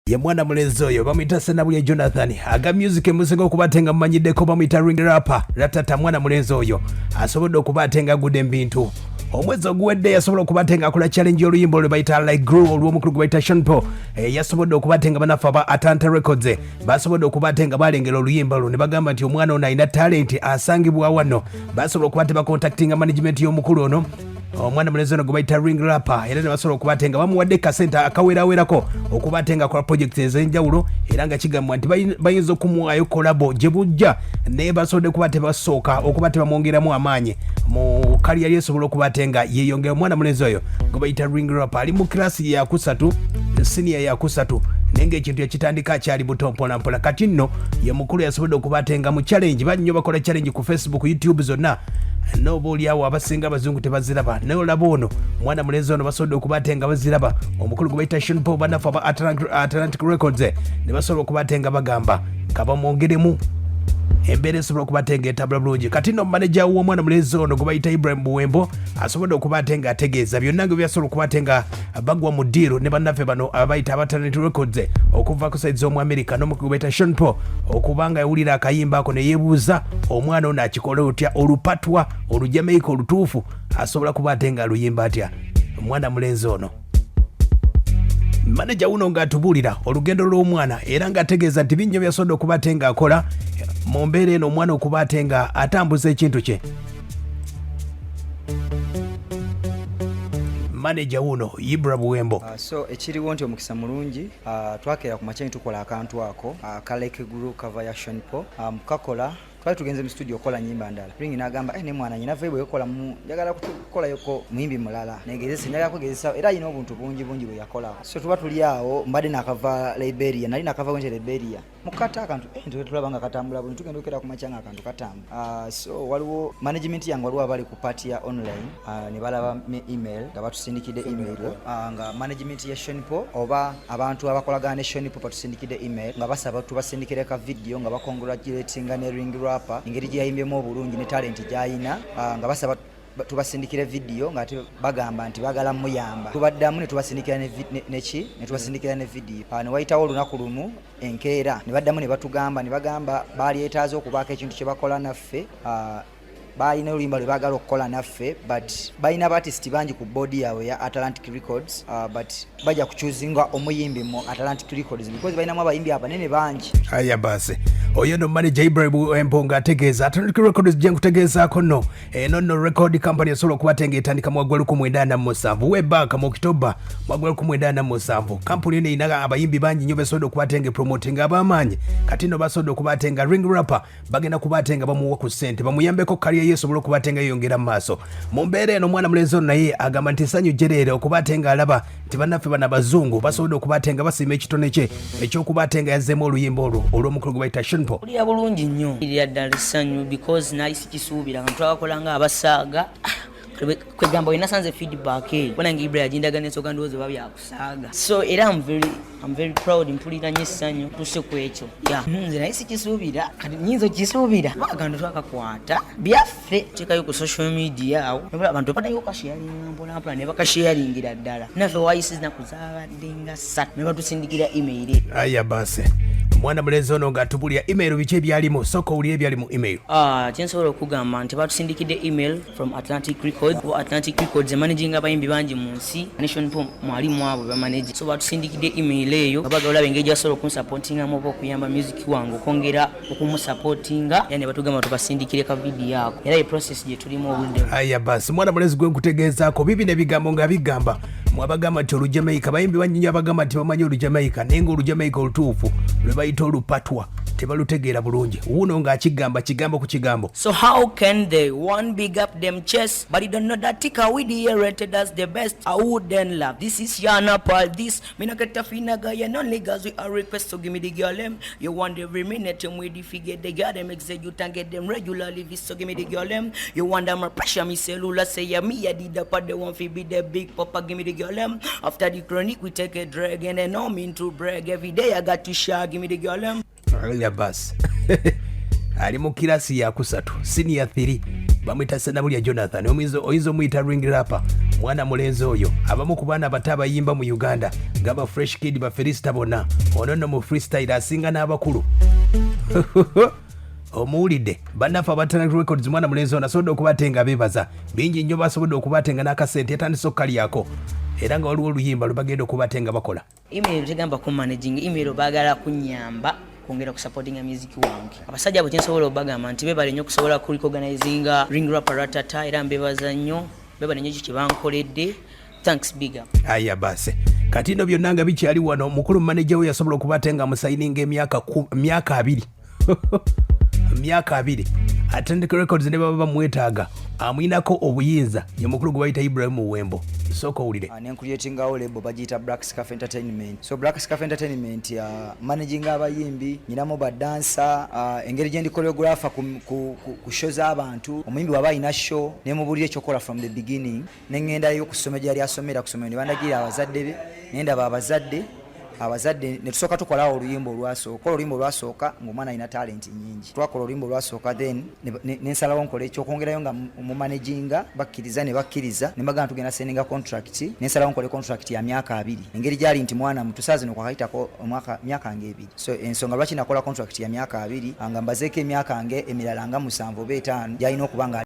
ye mwana mulenzi oyo bamuyita Senabulya Jonathan aga music emusinga okubatenga mumanyiddeko bamuyita ring rapper Ratata mwana mulenzi oyo asobodde okubatenga Agudde mbintu omwezi oguwedde yasobola okubatenga akola challenge oluyimba lwe bayita like grow olw'omukulu gwe bayita Shanpo yasobodde okubatenga banafu aba Atlanta Records basobodde okubatenga balengera oluyimba lwo ne bagamba nti omwana ono alina talent asangibwa wano basobola okubateba contactinga management y'omukulu ono omwana mulenzi ono gwe bayita ring rapper era ne basobola okubatenga bamuwadde kasenta akawerawerako okubatenga kola project ez'enjawulo era nga kigambwa nti bayinza okumuwaayo kolabo gye bujja naye basobodde kubateba basooka okubateba mwongeramu amaanyi mu kaliya yesobola okubatenga yeeyongera omwana mulenzi oyo gwe bayita ring rapper ali mu kilasi yakusatu senior yakusatu nenge ekintu ekitandika akyali buto mpolampola kati nno ye mukulu yasobodde okubatenga mu challenge bannyo bakola challenge ku Facebook YouTube zonna noba oliawo abasinga abazungu tebaziraba naye olaba ono mwana mulenzi ono basobodde okubatenga baziraba omukulu gwe bayita Shanpo banafu aba Atlantic Records ne basobola okubatenga bagamba kabamwongeremu embeera esobola okubatenga etabula bulungi kati nno manager w'omwana mulenzi ono gwe bayita Ibrahim Buwembo asobodde okubatenga ategeeza byonna nga byasobola okubatenga bagwa mu ddiiro ne bannaffe bano abayita aba Atlantic Records okuva ku saizi z'omu America n'omukulu gwe bayita Shanpo okubanga yawulira akayimba ako ne yeebuuza omwana ono akikola otya olupatwa olujamaika olutuufu asobola kubatenga aluyimba atya omwana mulenzi ono manager uno ng'atubuulira olugendo lw'omwana era ng'ategeeza nti bingi byasobodde okubatenga akola mu mbeera eno omwana okubatenga atambuza ekintu kye manager uno Ibra Buwembo so ekiriwo nti omukisa mulungi twakeera ku makya tukola akantu ako kaleke guru kava ya Shanpo kakola twali tugenze mu studio okola nyimba ndala ringi nagamba ne mwana nyina vibe yokola mu njagala kukola yoko muyimbi mulala negezesa njagala kugezesa era yino obuntu bungi bwe yakola so tuba tuli awo mbade nakava Liberia nali nakava wenje Liberia mukata akantu nto tulabanga katambula bwe tugenda okera ku machanga akantu katamba so waliwo management yangu waliwo abali ku party ya online ne balaba email nga batusindikide email nga management ya Shanpo oba abantu abakolagana ne Shanpo batusindikide email nga basaba tubasindikire ka video nga bakongratulating ne ring ingeri gye yayimbyemu obulungi ne talent gyayina nga basaba tubasindikira video nga bagamba nti bagala muyamba tubaddamu ne tubasindikira ne tubasindikira ne video ne wayitawo olunaku lumu enkeera ne baddamu ne bagamba baali etaaza okubaako ekintu kye bakola naffe balina oluyimba lwe baagala okukola naffe but balina abaartist bangi ku boodi yaabwe ya Atlantic Records but bajja kuchuzinga Omuyimbi mu Atlantic Records because balinamu abayimbi abanene bangi aya basi oyo no manager Ibrahim Buwembo ng'ategeeza Atlantic Records gye nkutegeezaako nno eno nno record company esobola okubatenga etandika mu Agwali 1997 webaka mu October mu Agwali 1997 kampuni eno erina abayimbi bangi nnyo besobodde okubatenga promoting ab'amaanyi kati nno basobodde okubatenga ring rapper bagenda kubatenga bamuwa ku ssente bamuyambeko kaliya yesobola okubatenga yeyongera mu maaso mu mbeera eno omwana mulenzi ono naye agamba nti essanyu gyereere okubatenga alaba nti bannaffe bano abazungu basobodde okubatenga basiima ekitone kye ekyokubatenga yazzeemu oluyimba olwo olw'omukulu gwe bayita Shanpo ulya bulungi nnyo irya ddala essanyu because nali sikisuubira nga twakola nga abasaaga kwegamba olina sanze feedback bonange Ibra yagindagana ensooka ndowooza oba byakusaaga so era I'm very proud mpulira nnyo essanyu tuse ku ekyo nze naye sikisuubira kati nyinza okisuubira baganda twakakwata byaffe teekayo ku social media awo abantu badayo okasharinga mpolampola ne bakasharingira ddala naffe wayisi zinaku zaabadde nga 3 ne batusindikira email aya basi mwana mulenzi ono ng'atubulira email biki ebyalimu sooka owulire ebyali mu email kyensobola okugamba nti batusindikidde email from Atlantic Records Atlantic Records managing abayimbi bangi mu nsi Shanpo mwalimu abo bamanage so batusindikidde email eyo bagala engeri gyasobola okumusupportingamu oba okuyamba music wange okongera okumusupportinga yani batugamba tubasindikire ka video yako era process gye tulimu obudde aya basi mwana mulenzi gwe nkutegeezaako bibi ne bigambo nga bigamba mwabagamba nti olujamaika bayimbi bangi abagamba nti bamanyi olujamaika naye nga olujamaika olutuufu lwe bayita olupatwa tebalutegeera bulungi wuno ng'akigamba kigambo ku kigambo so how can they one big up them chest but you don't know that tika we the rated as the best I wouldn't love this is Yana Paul this me not get a fina guy and only guys we are request to give me the girl them you want every minute and we figure they got them execute and get them regularly this so give me the girl them you want them pressure me cellular say yeah me I did the part they want to be the big papa give me the girl them after the chronic we take a drag and then I'm into brag every day I got to share give me the girl them ya basi ali mu kilasi yakusatu senior 3 bamwita Senabulya Jonathan oyinza omuyita ring rapper mwana mulenzi oyo abamu ku baana bato abayimba mu Uganda ng'aba Fresh Kid ba Felicita bonna ono nno mu freestyle asinga n'abakulu omuwulidde bannaffe abatana records mwana mulenzi ono asobodde okubatenga beebaza bingi nnyo basobodde okubatenga n'akasente yatandise okukalyako era nga waliwo oluyimba lwe bagenda okubatenga bakola email tegamba ku managing email baagala kunyamba kwongera ku supporting music wange abasajja abo kyensobola obagamba nti beebale nnyo okusobola ku recognizinga ring rapper Ratata era mbebaza nnyo beebale nnyo kye bankoledde. Thanks big up. Aya base kati nno byonna nga bikyali wano mukulu manager we yasobola okubatenga musayininga emyaka 2 myaka 2 Atlantic Records ne baba bamwetaaga amwinako obuyinza ye mukulu gwe bayita Ibrahim Wembo soko ulire creating our label bagita Black Scarf Entertainment. So Black Scarf Entertainment managing abayimbi nyinamo ba dancer engeri gye ndi choreographer ku shows abantu omuyimbi waba ina show ne mubulire chokola from the beginning nengenda yo kusoma gyali asomera kusoma ne bandagira abazadde be nenda babazadde abazadde ne tusoka tukola oluyimbo olwasooka ng'omwana ina talent nyingi twakola oluyimbo olwasooka then nensalawo nkola ekyo okwongerayo nga mu managinga bakkiriza ne bakkiriza ne mbagana tugenda sendinga contract nensalawo nkole contract ya myaka 2 engeri gyali nti mwana mutusaazi nokwakayitako myaka nge 2 so ensonga lwaki nakola contract ya myaka 2 nga mbazeeko emyaka nge emirala nga 7 oba 5 gyalina okuba nga